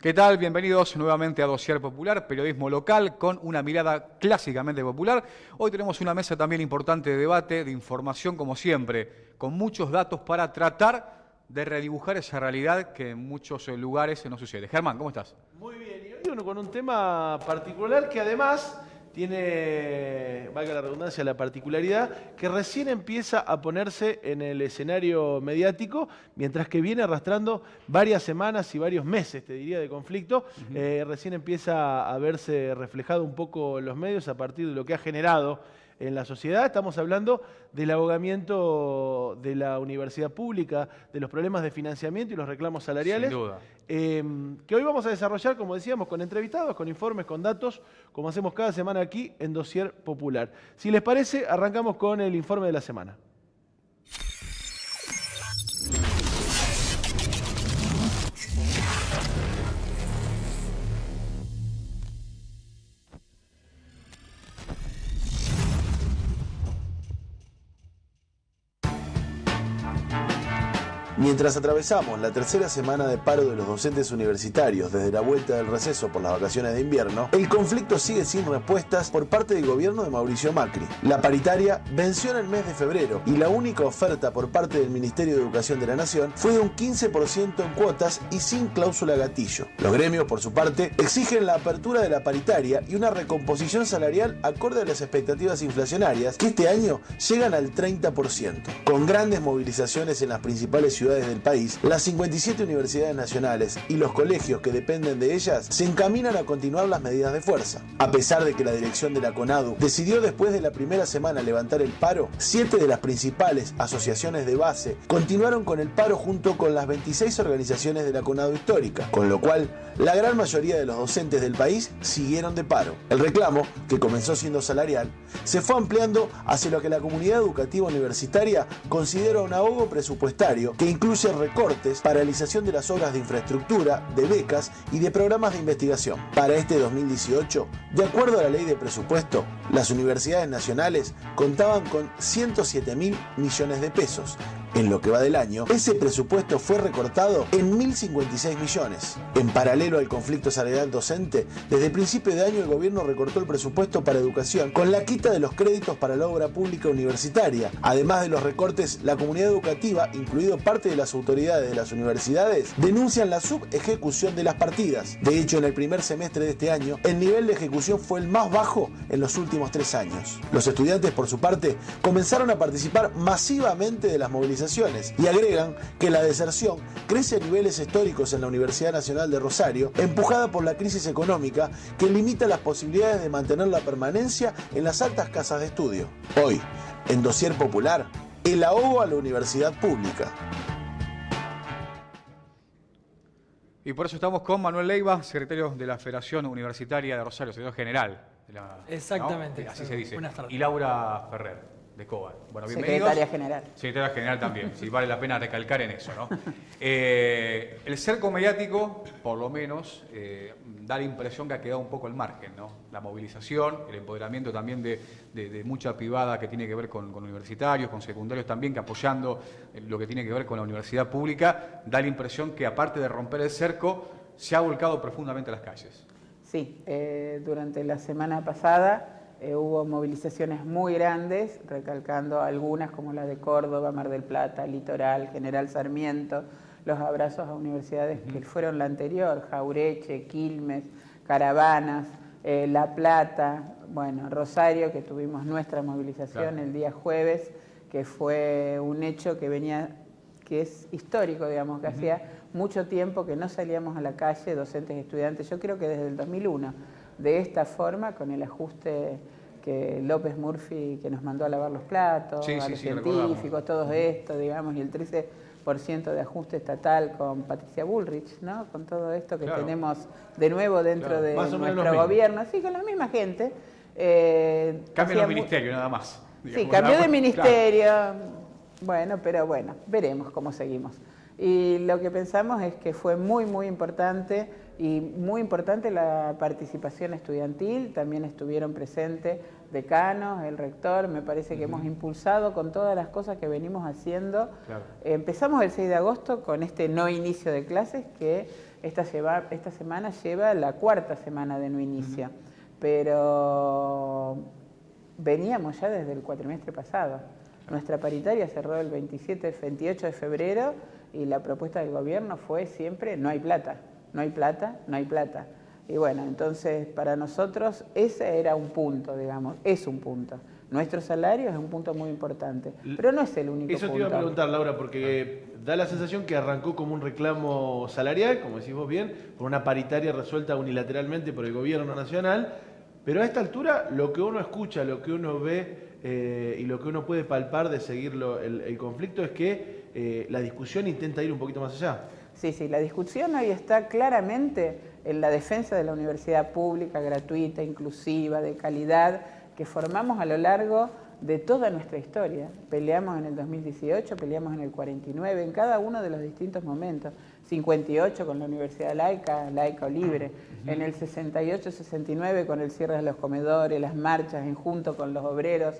¿Qué tal? Bienvenidos nuevamente a Dossier Popular, periodismo local con una mirada clásicamente popular. Hoy tenemos una mesa también importante de debate, de información como siempre, con muchos datos para tratar de redibujar esa realidad que en muchos lugares no sucede. Germán, ¿cómo estás? Muy bien, y hoy uno con un tema particular que además tiene, valga la redundancia, la particularidad que recién empieza a ponerse en el escenario mediático, mientras que viene arrastrando varias semanas y varios meses, te diría, de conflicto. Recién empieza a verse reflejado un poco en los medios a partir de lo que ha generado en la sociedad. Estamos hablando del ahogamiento de la universidad pública, de los problemas de financiamiento y los reclamos salariales. Sin duda. Que hoy vamos a desarrollar, como decíamos, con entrevistados, con informes, con datos, como hacemos cada semana aquí en Dossier Popular. Si les parece, arrancamos con el informe de la semana. Mientras atravesamos la tercera semana de paro de los docentes universitarios desde la vuelta del receso por las vacaciones de invierno, el conflicto sigue sin respuestas por parte del gobierno de Mauricio Macri. La paritaria venció en el mes de febrero y la única oferta por parte del Ministerio de Educación de la Nación fue de un 15% en cuotas y sin cláusula gatillo. Los gremios, por su parte, exigen la apertura de la paritaria y una recomposición salarial acorde a las expectativas inflacionarias que este año llegan al 30%. Con grandes movilizaciones en las principales ciudades del país, las 57 universidades nacionales y los colegios que dependen de ellas se encaminan a continuar las medidas de fuerza. A pesar de que la dirección de la CONADU decidió después de la primera semana levantar el paro, 7 de las principales asociaciones de base continuaron con el paro junto con las 26 organizaciones de la CONADU histórica, con lo cual la gran mayoría de los docentes del país siguieron de paro. El reclamo, que comenzó siendo salarial, se fue ampliando hacia lo que la comunidad educativa universitaria considera un ahogo presupuestario que incluye recortes, paralización de las obras de infraestructura, de becas y de programas de investigación. Para este 2018, de acuerdo a la ley de presupuesto, las universidades nacionales contaban con 107.000 millones de pesos. En lo que va del año, ese presupuesto fue recortado en 1.056 millones. En paralelo al conflicto salarial docente, desde el principio de año el gobierno recortó el presupuesto para educación con la quita de los créditos para la obra pública universitaria. Además de los recortes, la comunidad educativa, incluido parte de las autoridades de las universidades, denuncian la subejecución de las partidas. De hecho, en el primer semestre de este año, el nivel de ejecución fue el más bajo en los últimos 3 años. Los estudiantes, por su parte, comenzaron a participar masivamente de las movilizaciones y agregan que la deserción crece a niveles históricos en la Universidad Nacional de Rosario, empujada por la crisis económica que limita las posibilidades de mantener la permanencia en las altas casas de estudio. Hoy, en Dossier Popular, el ahogo a la universidad pública. Y por eso estamos con Manuel Leiva, secretario de la Federación Universitaria de Rosario, secretario general. Exactamente. ¿no? Así se dice. Buenas tardes. Y Laura Ferrer, de COBA. Bueno, bienvenidos. Secretaria general. Secretaria general también, sí, vale la pena recalcar en eso, ¿no? El cerco mediático, por lo menos, da la impresión que ha quedado un poco al margen, ¿no? La movilización, el empoderamiento también de mucha privada que tiene que ver con universitarios, con secundarios también, que apoyando lo que tiene que ver con la universidad pública, da la impresión que aparte de romper el cerco, se ha volcado profundamente a las calles. Sí, durante la semana pasada hubo movilizaciones muy grandes, recalcando algunas como la de Córdoba, Mar del Plata, Litoral, General Sarmiento, los abrazos a universidades que fueron la anterior, Jaureche, Quilmes, Caravanas, La Plata, bueno, Rosario, que tuvimos nuestra movilización el día jueves, que fue un hecho que es histórico, digamos, que hacía mucho tiempo que no salíamos a la calle, docentes y estudiantes, yo creo que desde el 2001, de esta forma, con el ajuste que López Murphy, que nos mandó a lavar los platos, a los científicos, todo esto, digamos, y el 13% de ajuste estatal con Patricia Bullrich, ¿no? Con todo esto que tenemos de nuevo dentro de nuestro gobierno, así con la misma gente. Cambia el ministerio, nada más. Digamos, sí, cambió de ministerio, bueno, pero bueno, veremos cómo seguimos. Y lo que pensamos es que fue muy importante y muy importante la participación estudiantil, también estuvieron presentes decanos, el rector, me parece que hemos impulsado con todas las cosas que venimos haciendo. Claro. Empezamos el 6 de agosto con este no inicio de clases que esta semana lleva la cuarta semana de no inicio, pero veníamos ya desde el cuatrimestre pasado. Nuestra paritaria cerró el 28 de febrero y la propuesta del gobierno fue siempre no hay plata, no hay plata, no hay plata. Y bueno, entonces para nosotros ese era un punto, digamos, es un punto. Nuestro salario es un punto muy importante, pero no es el único punto. Eso te iba a preguntar, Laura, porque da la sensación que arrancó como un reclamo salarial, como decís vos bien, por una paritaria resuelta unilateralmente por el gobierno nacional, pero a esta altura lo que uno escucha, lo que uno ve y lo que uno puede palpar de seguir el conflicto es que la discusión intenta ir un poquito más allá. Sí, la discusión hoy está claramente en la defensa de la universidad pública, gratuita, inclusiva, de calidad, que formamos a lo largo de toda nuestra historia. Peleamos en el 2018, peleamos en el 49, en cada uno de los distintos momentos. 58 con la universidad laica o libre. En el 68-69 con el cierre de los comedores, las marchas junto con los obreros,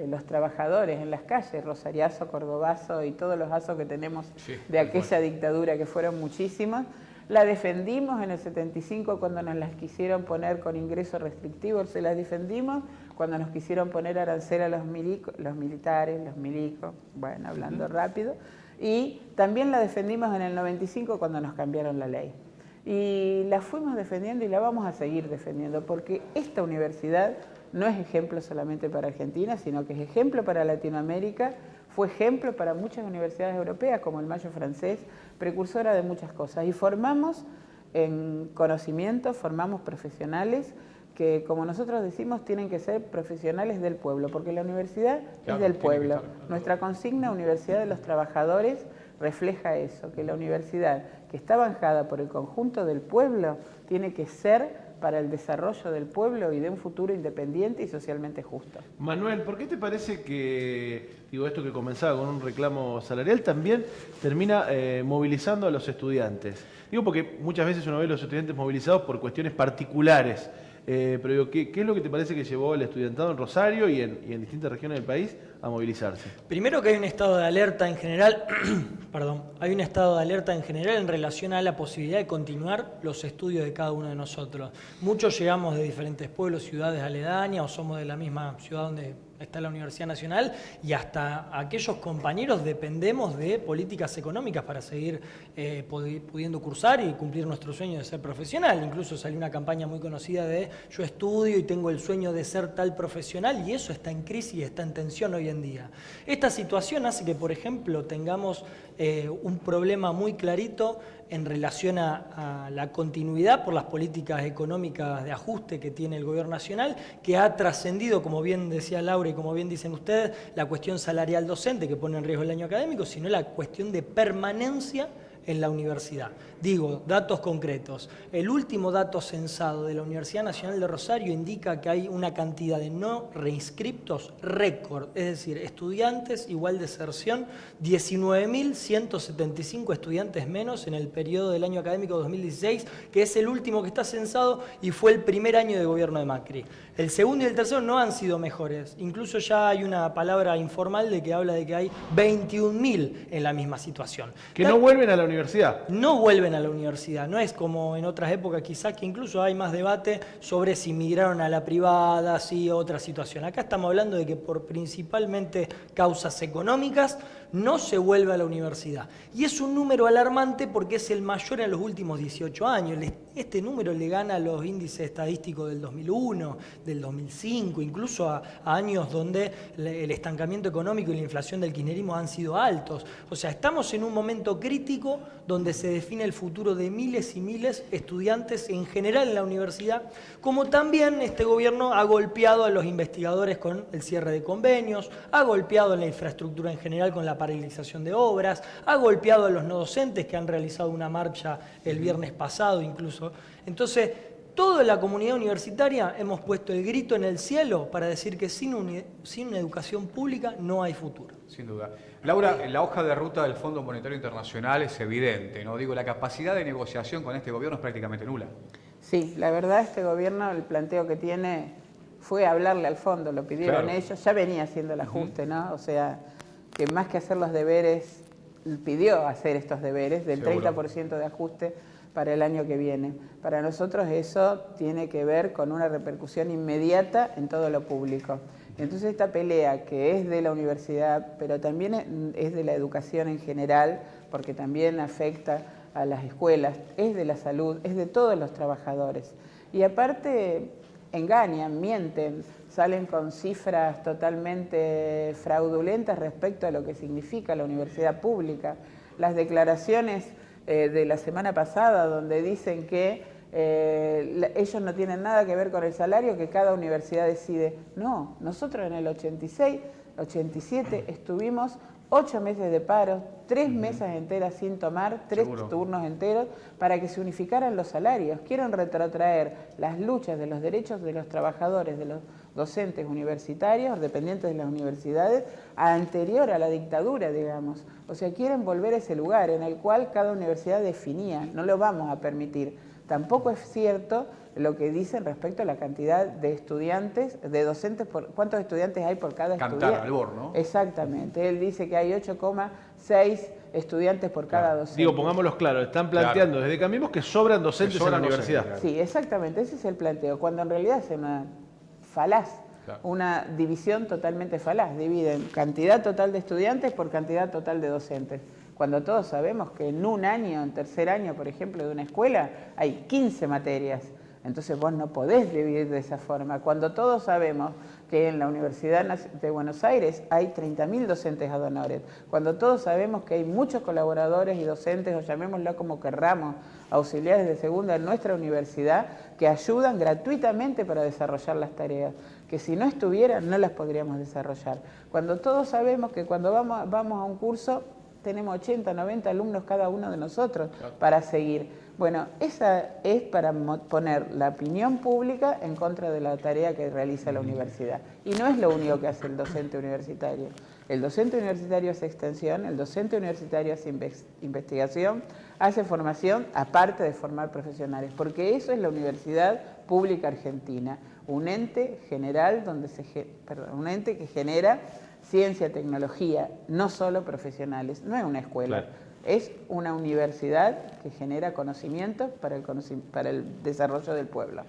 los trabajadores en las calles, rosariazo, cordobazo y todos los azos que tenemos de aquella dictadura, que fueron muchísimos. La defendimos en el 75 cuando nos las quisieron poner con ingreso restrictivo, se las defendimos cuando nos quisieron poner arancel a los militares, los milicos, bueno, hablando rápido, y también la defendimos en el 95 cuando nos cambiaron la ley. Y la fuimos defendiendo y la vamos a seguir defendiendo, porque esta universidad no es ejemplo solamente para Argentina, sino que es ejemplo para Latinoamérica, fue ejemplo para muchas universidades europeas, como el Mayo francés, precursora de muchas cosas. Y formamos en conocimiento, formamos profesionales que, como nosotros decimos, tienen que ser profesionales del pueblo, porque la universidad es del pueblo. Nuestra consigna, Universidad de los Trabajadores, refleja eso, que la universidad, que está banjada por el conjunto del pueblo, tiene que ser para el desarrollo del pueblo y de un futuro independiente y socialmente justo. Manuel, ¿por qué te parece que, esto que comenzaba con un reclamo salarial también termina movilizando a los estudiantes? Porque muchas veces uno ve a los estudiantes movilizados por cuestiones particulares, pero digo, ¿qué es lo que te parece que llevó al estudiantado en Rosario y en distintas regiones del país a movilizarse? Primero que hay un estado de alerta en general, hay un estado de alerta en general en relación a la posibilidad de continuar los estudios de cada uno de nosotros. Muchos llegamos de diferentes pueblos, ciudades aledañas, o somos de la misma ciudad donde está la Universidad Nacional, y hasta aquellos compañeros dependemos de políticas económicas para seguir pudiendo cursar y cumplir nuestro sueño de ser profesional. Incluso salió una campaña muy conocida de yo estudio y tengo el sueño de ser tal profesional, y eso está en crisis y está en tensión hoy en día. Esta situación hace que, por ejemplo, tengamos un problema muy clarito en relación a la continuidad por las políticas económicas de ajuste que tiene el gobierno nacional, que ha trascendido, como bien decía Laura y como bien dicen ustedes, la cuestión salarial docente que pone en riesgo el año académico, sino la cuestión de permanencia en la universidad. Digo, datos concretos. El último dato censado de la Universidad Nacional de Rosario indica que hay una cantidad de no reinscriptos récord, es decir, estudiantes igual deserción, 19.175 estudiantes menos en el periodo del año académico 2016, que es el último que está censado y fue el primer año de gobierno de Macri. El segundo y el tercero no han sido mejores. Incluso ya hay una palabra informal de que habla de que hay 21.000 en la misma situación. Que no vuelven a la universidad. No vuelven a la universidad. No es como en otras épocas quizás, que incluso hay más debate sobre si migraron a la privada, sí, otra situación. Acá estamos hablando de que por principalmente causas económicas no se vuelve a la universidad. Y es un número alarmante porque es el mayor en los últimos 18 años. Este número le gana a los índices estadísticos del 2001, del 2005, incluso a años donde el estancamiento económico y la inflación del kirchnerismo han sido altos. O sea, estamos en un momento crítico donde se define el futuro de miles y miles de estudiantes en general en la universidad, como también este gobierno ha golpeado a los investigadores con el cierre de convenios, ha golpeado en la infraestructura en general con la paralización de obras, ha golpeado a los no docentes que han realizado una marcha el viernes pasado incluso. Entonces, toda la comunidad universitaria hemos puesto el grito en el cielo para decir que sin una educación pública no hay futuro. Sin duda. Laura, la hoja de ruta del Fondo Monetario Internacional es evidente, ¿no? Digo, la capacidad de negociación con este gobierno es prácticamente nula. Sí, la verdad este gobierno, el planteo que tiene fue hablarle al fondo, lo pidieron ellos, ya venía haciendo el ajuste, ¿no? O sea, que más que hacer los deberes, pidió hacer estos deberes del 30% de ajuste para el año que viene. Para nosotros eso tiene que ver con una repercusión inmediata en todo lo público. Entonces esta pelea que es de la universidad, pero también es de la educación en general, porque también afecta a las escuelas, es de la salud, es de todos los trabajadores. Y aparte engañan, mienten, salen con cifras totalmente fraudulentas respecto a lo que significa la universidad pública. Las declaraciones de la semana pasada donde dicen que ellos no tienen nada que ver con el salario, que cada universidad decide. No, nosotros en el 86, 87 estuvimos 8 meses de paro, 3 mesas enteras sin tomar, 3 turnos enteros, para que se unificaran los salarios. Quieren retrotraer las luchas de los derechos de los trabajadores, de los docentes universitarios, dependientes de las universidades, anterior a la dictadura, digamos. O sea, quieren volver a ese lugar en el cual cada universidad definía. No lo vamos a permitir. Tampoco es cierto lo que dicen respecto a la cantidad de estudiantes, de docentes, ¿cuántos estudiantes hay por cada estudiante? Cantar, Albor, ¿no? Exactamente. Él dice que hay 8,6 estudiantes por cada docente. Digo, pongámoslos claros, están planteando desde Cambiemos que sobran docentes en la universidad. Claro. Sí, exactamente, ese es el planteo, cuando en realidad es una falaz, una división totalmente falaz. Dividen cantidad total de estudiantes por cantidad total de docentes. Cuando todos sabemos que en un año, en tercer año, por ejemplo, de una escuela, hay 15 materias. Entonces vos no podés dividir de esa forma. Cuando todos sabemos que en la Universidad de Buenos Aires hay 30.000 docentes ad honorem, cuando todos sabemos que hay muchos colaboradores y docentes, o llamémoslo como querramos, auxiliares de segunda en nuestra universidad, que ayudan gratuitamente para desarrollar las tareas, que si no estuvieran no las podríamos desarrollar. Cuando todos sabemos que cuando vamos a un curso tenemos 80, 90 alumnos cada uno de nosotros para seguir. Bueno, esa es para poner la opinión pública en contra de la tarea que realiza la universidad. Y no es lo único que hace el docente universitario. El docente universitario hace extensión, el docente universitario hace investigación, hace formación, aparte de formar profesionales, porque eso es la Universidad Pública Argentina, un ente general un ente que genera ciencia, tecnología, no solo profesionales, no es una escuela. Claro. Es una universidad que genera conocimiento para el desarrollo del pueblo.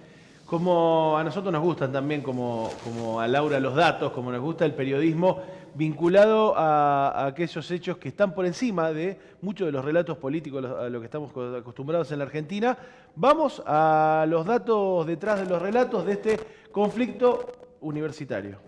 Como a nosotros nos gustan también, como a Laura, los datos, como nos gusta el periodismo, vinculado a aquellos hechos que están por encima de muchos de los relatos políticos a los que estamos acostumbrados en la Argentina, vamos a los datos detrás de los relatos de este conflicto universitario.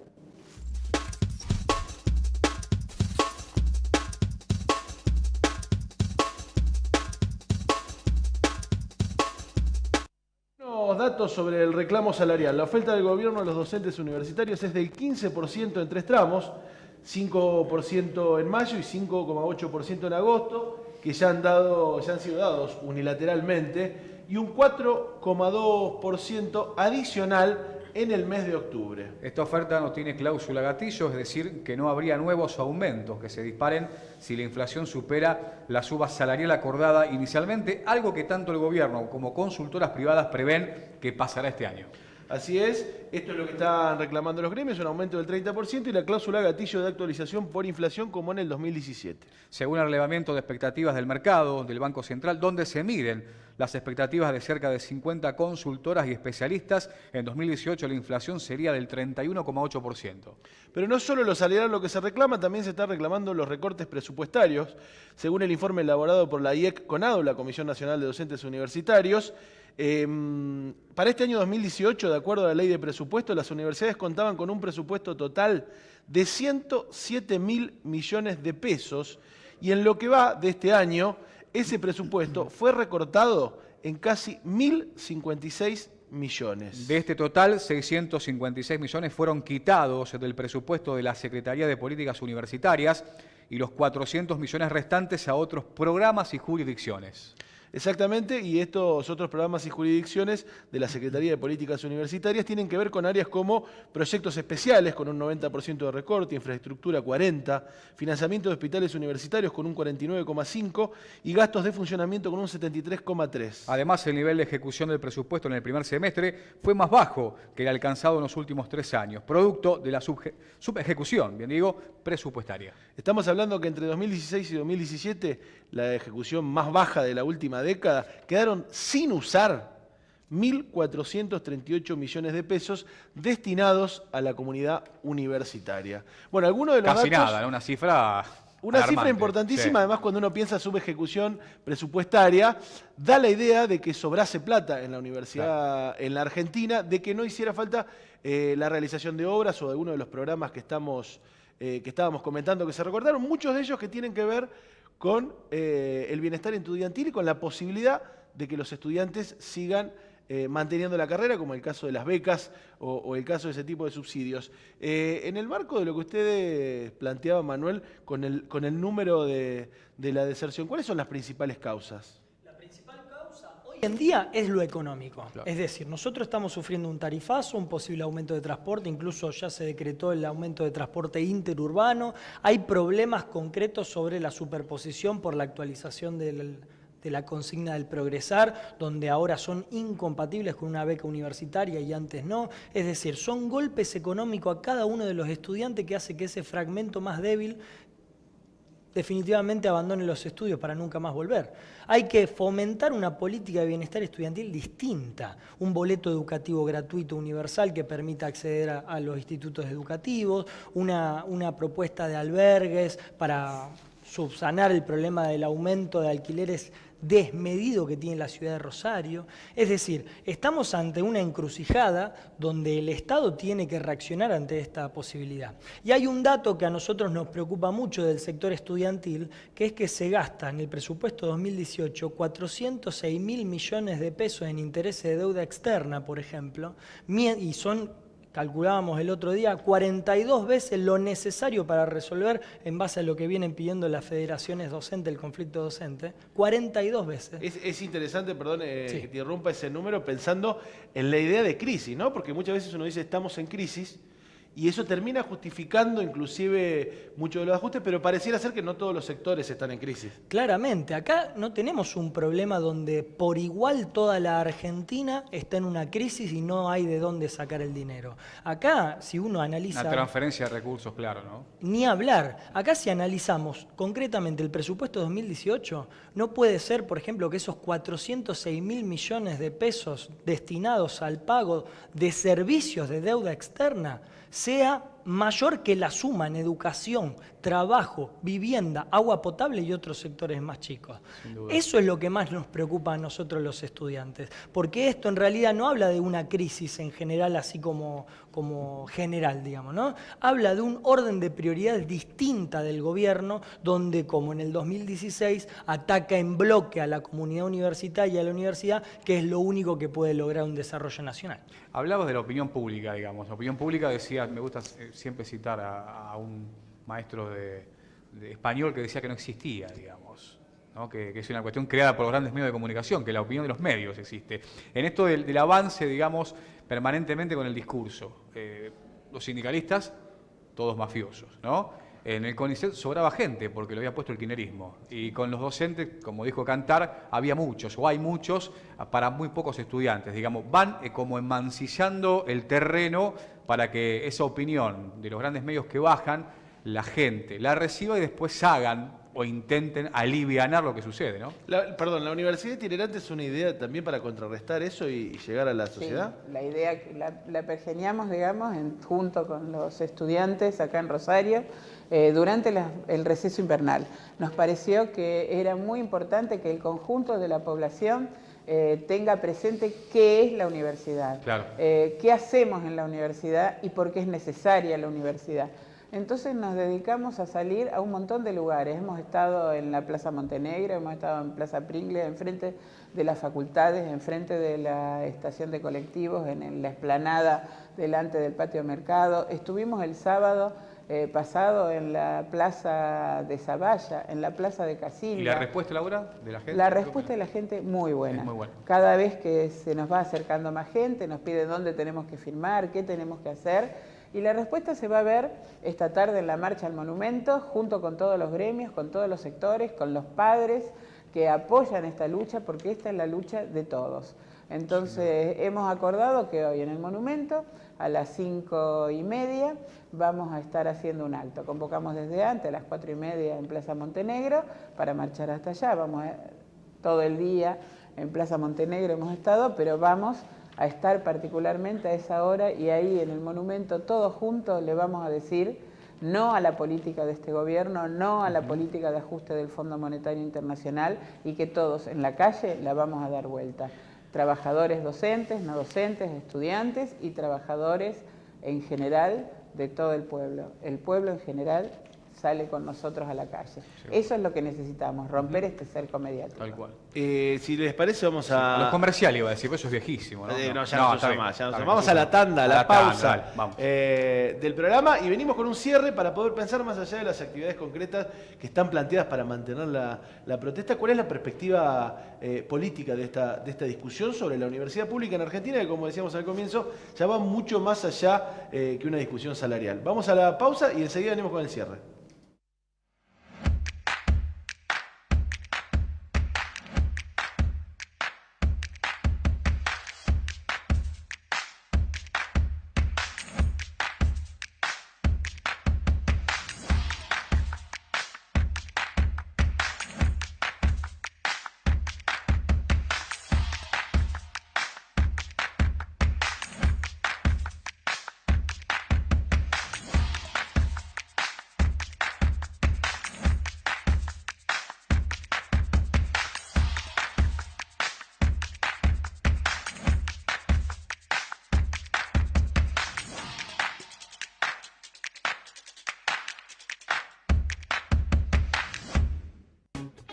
Datos sobre el reclamo salarial. La oferta del gobierno a los docentes universitarios es del 15% en 3 tramos, 5% en mayo y 5,8% en agosto, que ya han sido dados unilateralmente, y un 4,2% adicional en el mes de octubre. Esta oferta no tiene cláusula gatillo, es decir, que no habría nuevos aumentos que se disparen si la inflación supera la suba salarial acordada inicialmente, algo que tanto el gobierno como consultoras privadas prevén que pasará este año. Así es, esto es lo que están reclamando los gremios, un aumento del 30% y la cláusula gatillo de actualización por inflación como en el 2017. Según el relevamiento de expectativas del mercado del Banco Central, donde se miden las expectativas de cerca de 50 consultoras y especialistas, en 2018 la inflación sería del 31,8%. Pero no solo lo salarial lo que se reclama, también se están reclamando los recortes presupuestarios. Según el informe elaborado por la IEC-CONADO, la Comisión Nacional de Docentes Universitarios, para este año 2018, de acuerdo a la ley de presupuesto, las universidades contaban con un presupuesto total de 107.000 millones de pesos y en lo que va de este año, ese presupuesto fue recortado en casi 1.056 millones. De este total, 656 millones fueron quitados del presupuesto de la Secretaría de Políticas Universitarias y los 400 millones restantes a otros programas y jurisdicciones. Exactamente, y estos otros programas y jurisdicciones de la Secretaría de Políticas Universitarias tienen que ver con áreas como proyectos especiales con un 90% de recorte, infraestructura 40%, financiamiento de hospitales universitarios con un 49,5% y gastos de funcionamiento con un 73,3%. Además, el nivel de ejecución del presupuesto en el primer semestre fue más bajo que el alcanzado en los últimos 3 años, producto de la subejecución, bien digo, presupuestaria. Estamos hablando que entre 2016 y 2017 la ejecución más baja de la última década, quedaron sin usar 1.438 millones de pesos destinados a la comunidad universitaria. Bueno, algunos de los Casi datos... nada, ¿no? Una cifra Una alarmante. cifra importantísima, Sí. además cuando uno piensa subejecución presupuestaria, da la idea de que sobrase plata en la universidad, en la Argentina, de que no hiciera falta la realización de obras o de alguno de los programas que estábamos comentando, que se recordaron, muchos de ellos que tienen que ver con el bienestar estudiantil y con la posibilidad de que los estudiantes sigan manteniendo la carrera, como el caso de las becas o el caso de ese tipo de subsidios. En el marco de lo que ustedes planteaban, Manuel, con el número de la deserción, ¿cuáles son las principales causas? La principal causa hoy en día es lo económico. Claro. Es decir, nosotros estamos sufriendo un tarifazo, un posible aumento de transporte, incluso ya se decretó el aumento de transporte interurbano. Hay problemas concretos sobre la superposición por la actualización de la consigna del progresar, donde ahora son incompatibles con una beca universitaria y antes no. Es decir, son golpes económicos a cada uno de los estudiantes que hace que ese fragmento más débil definitivamente abandone los estudios para nunca más volver. Hay que fomentar una política de bienestar estudiantil distinta, un boleto educativo gratuito universal que permita acceder a los institutos educativos, una propuesta de albergues para subsanar el problema del aumento de alquileres desmedido que tiene la ciudad de Rosario. Es decir, estamos ante una encrucijada donde el Estado tiene que reaccionar ante esta posibilidad. Y hay un dato que a nosotros nos preocupa mucho del sector estudiantil, que es que se gasta en el presupuesto 2018 406.000 millones de pesos en intereses de deuda externa, por ejemplo, y son, calculábamos el otro día, 42 veces lo necesario para resolver, en base a lo que vienen pidiendo las federaciones docentes, el conflicto docente, 42 veces. Es interesante, perdón, Sí. que te interrumpa ese número, pensando en la idea de crisis, ¿no? Porque muchas veces uno dice estamos en crisis y eso termina justificando inclusive muchos de los ajustes, pero pareciera ser que no todos los sectores están en crisis. Claramente, acá no tenemos un problema donde por igual toda la Argentina está en una crisis y no hay de dónde sacar el dinero. Acá, si uno analiza... Una transferencia de recursos, claro, ¿no? Ni hablar. Acá si analizamos concretamente el presupuesto 2018, no puede ser, por ejemplo, que esos 406.000 millones de pesos destinados al pago de servicios de deuda externa sea mayor que la suma en educación, trabajo, vivienda, agua potable y otros sectores más chicos. Sin duda. Eso es lo que más nos preocupa a nosotros los estudiantes, porque esto en realidad no habla de una crisis en general, así como general, digamos, ¿no? Habla de un orden de prioridades distinta del gobierno, donde, como en el 2016, ataca en bloque a la comunidad universitaria y a la universidad, que es lo único que puede lograr un desarrollo nacional. Hablabas de la opinión pública, digamos. La opinión pública decía, me gusta siempre citar a un maestro de español que decía que no existía, digamos, ¿no? Que es una cuestión creada por los grandes medios de comunicación, que la opinión de los medios existe. En esto del avance, digamos, permanentemente con el discurso. Los sindicalistas, todos mafiosos, ¿no? En el CONICET sobraba gente porque lo había puesto el kirchnerismo. Y con los docentes, como dijo Cantar, había muchos, o hay muchos, para muy pocos estudiantes. Digamos, van como emancillando el terreno para que esa opinión de los grandes medios que bajan, la gente la reciba y después hagan o intenten alivianar lo que sucede, ¿no? Perdón, ¿la universidad itinerante es una idea también para contrarrestar eso y llegar a la sociedad? Sí, la idea la pergeniamos, digamos, junto con los estudiantes acá en Rosario, durante el receso invernal. Nos pareció que era muy importante que el conjunto de la población tenga presente qué es la universidad, Claro. Qué hacemos en la universidad y por qué es necesaria la universidad. Entonces nos dedicamos a salir a un montón de lugares. Hemos estado en la Plaza Montenegro, hemos estado en Plaza Pringles, enfrente de las facultades, enfrente de la estación de colectivos, en la explanada delante del patio mercado. Estuvimos el sábado pasado en la Plaza de Zavalla, en la Plaza de Casilda. ¿Y la respuesta, Laura, de la gente? La respuesta de la gente muy buena. Es muy buena. Cada vez que se nos va acercando más gente, nos pide dónde tenemos que firmar, qué tenemos que hacer. Y la respuesta se va a ver esta tarde en la marcha al monumento, junto con todos los gremios, con todos los sectores, con los padres que apoyan esta lucha, porque esta es la lucha de todos. Entonces, hemos acordado que hoy en el monumento, a las 5:30, vamos a estar haciendo un acto. Convocamos desde antes, a las 4:30 en Plaza Montenegro, para marchar hasta allá. Vamos a todo el día en Plaza Montenegro hemos estado, pero vamos a estar particularmente a esa hora y ahí en el monumento todos juntos le vamos a decir no a la política de este gobierno, no a la política de ajuste del Fondo Monetario Internacional y que todos en la calle la vamos a dar vuelta. Trabajadores docentes, no docentes, estudiantes y trabajadores en general de todo el pueblo. El pueblo en general sale con nosotros a la calle. Sí. Eso es lo que necesitamos, romper este cerco mediático. Tal cual. Si les parece, vamos a... Los comerciales iba a decir, pues eso es viejísimo, ¿no? No, ya no se usa más. Vamos a la tanda, a la pausa del programa y venimos con un cierre para poder pensar más allá de las actividades concretas que están planteadas para mantener la protesta. ¿Cuál es la perspectiva política de esta discusión sobre la universidad pública en Argentina, que como decíamos al comienzo, ya va mucho más allá que una discusión salarial? Vamos a la pausa y enseguida venimos con el cierre.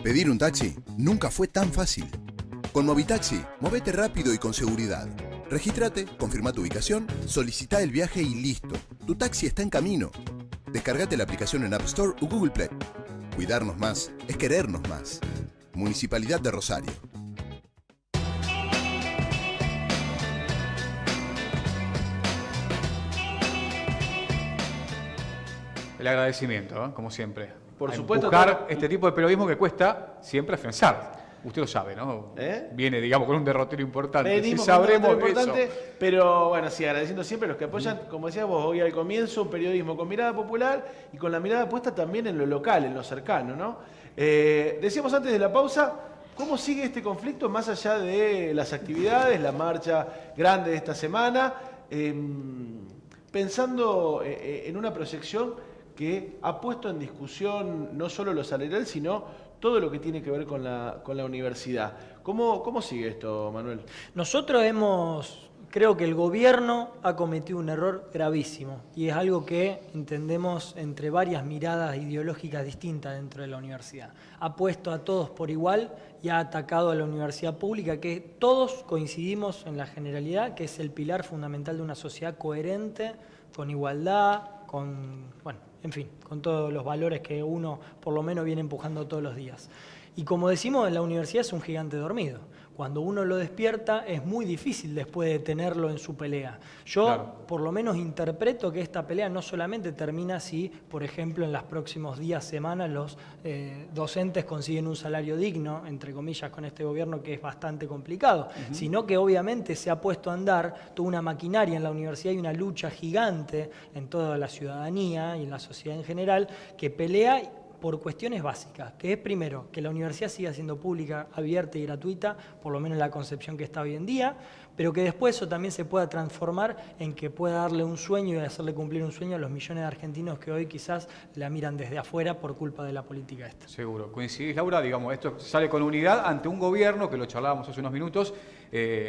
Pedir un taxi nunca fue tan fácil. Con Movitaxi, movete rápido y con seguridad. Regístrate, confirma tu ubicación, solicita el viaje y listo. Tu taxi está en camino. Descargate la aplicación en App Store o Google Play. Cuidarnos más es querernos más. Municipalidad de Rosario. El agradecimiento, como siempre. Por supuesto. Buscar este tipo de periodismo que cuesta siempre afianzar. Usted lo sabe, ¿no? Viene, digamos, con un derrotero importante. Venimos sí sabremos con un derrotero importante, eso. pero bueno, sí, agradeciendo siempre a los que apoyan, como decías vos hoy al comienzo, un periodismo con mirada popular y con la mirada puesta también en lo local, en lo cercano, ¿no? Decíamos antes de la pausa, ¿cómo sigue este conflicto más allá de las actividades, la marcha grande de esta semana? Pensando en una proyección que ha puesto en discusión no solo lo salarial, sino todo lo que tiene que ver con la universidad. ¿Cómo sigue esto, Manuel? Creo que el gobierno ha cometido un error gravísimo y es algo que entendemos entre varias miradas ideológicas distintas dentro de la universidad. Ha puesto a todos por igual y ha atacado a la universidad pública, que todos coincidimos en la generalidad, que es el pilar fundamental de una sociedad coherente, con igualdad, con todos los valores que uno por lo menos viene empujando todos los días. Y como decimos, la universidad es un gigante dormido. Cuando uno lo despierta es muy difícil después de tenerlo en su pelea. Yo por lo menos interpreto que esta pelea no solamente termina si, por ejemplo, en los próximos días, semanas, los docentes consiguen un salario digno, entre comillas, con este gobierno que es bastante complicado, sino que obviamente se ha puesto a andar toda una maquinaria en la universidad y una lucha gigante en toda la ciudadanía y en la sociedad en general que pelea por cuestiones básicas, que es primero, que la universidad siga siendo pública, abierta y gratuita, por lo menos la concepción que está hoy en día, pero que después eso también se pueda transformar en que pueda darle un sueño y hacerle cumplir un sueño a los millones de argentinos que hoy quizás la miran desde afuera por culpa de la política esta. Seguro. ¿Coincidís, Laura? Digamos, esto sale con unidad ante un gobierno, que lo charlábamos hace unos minutos,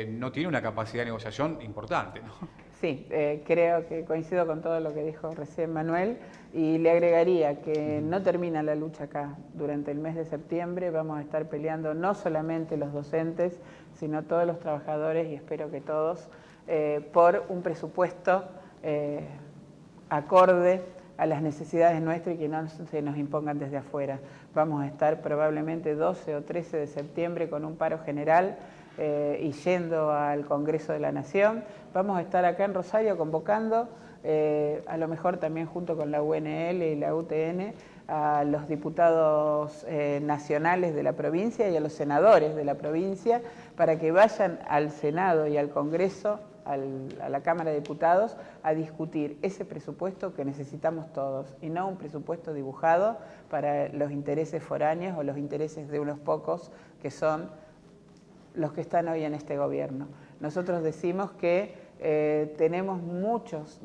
no tiene una capacidad de negociación importante, ¿no? Sí, creo que coincido con todo lo que dijo recién Manuel y le agregaría que no termina la lucha acá. Durante el mes de septiembre vamos a estar peleando no solamente los docentes, sino todos los trabajadores y espero que todos, por un presupuesto acorde a las necesidades nuestras y que no se nos impongan desde afuera. Vamos a estar probablemente 12 o 13 de septiembre con un paro general y yendo al Congreso de la Nación. Vamos a estar acá en Rosario convocando, a lo mejor también junto con la UNL y la UTN, a los diputados nacionales de la provincia y a los senadores de la provincia para que vayan al Senado y al Congreso a la Cámara de Diputados a discutir ese presupuesto que necesitamos todos y no un presupuesto dibujado para los intereses foráneos o los intereses de unos pocos que son los que están hoy en este gobierno. Nosotros decimos que tenemos muchos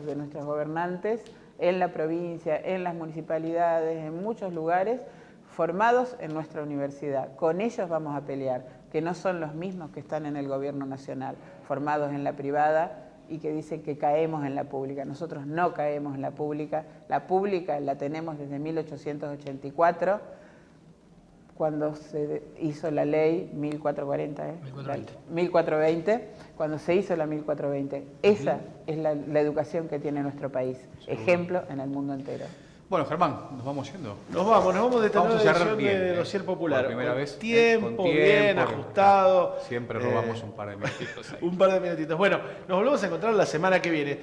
de nuestros gobernantes en la provincia, en las municipalidades, en muchos lugares, formados en nuestra universidad. Con ellos vamos a pelear, que no son los mismos que están en el gobierno nacional, formados en la privada y que dicen que caemos en la pública. Nosotros no caemos en la pública la tenemos desde 1884, cuando se hizo la ley 1420, cuando se hizo la 1420. Esa es la educación que tiene nuestro país, ejemplo en el mundo entero. Bueno, Germán, nos vamos yendo. Nos vamos de esta nueva edición de Dossier Popular. Por primera vez. Tiempo, bien ajustado. Siempre robamos un par de minutitos ahí. Un par de minutitos. Bueno, nos volvemos a encontrar la semana que viene.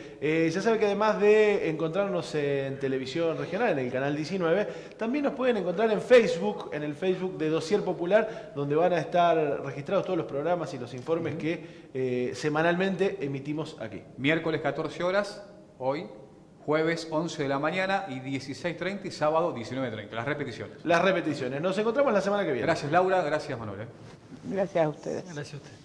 Ya saben que además de encontrarnos en televisión regional, en el canal 19, también nos pueden encontrar en Facebook, en el Facebook de Dossier Popular, donde van a estar registrados todos los programas y los informes que semanalmente emitimos aquí. Miércoles 14 horas, hoy. Jueves 11 de la mañana y 16:30 y sábado 19:30. Las repeticiones. Las repeticiones. Nos encontramos la semana que viene. Gracias, Laura. Gracias, Manuel. Gracias a ustedes. Gracias a ustedes.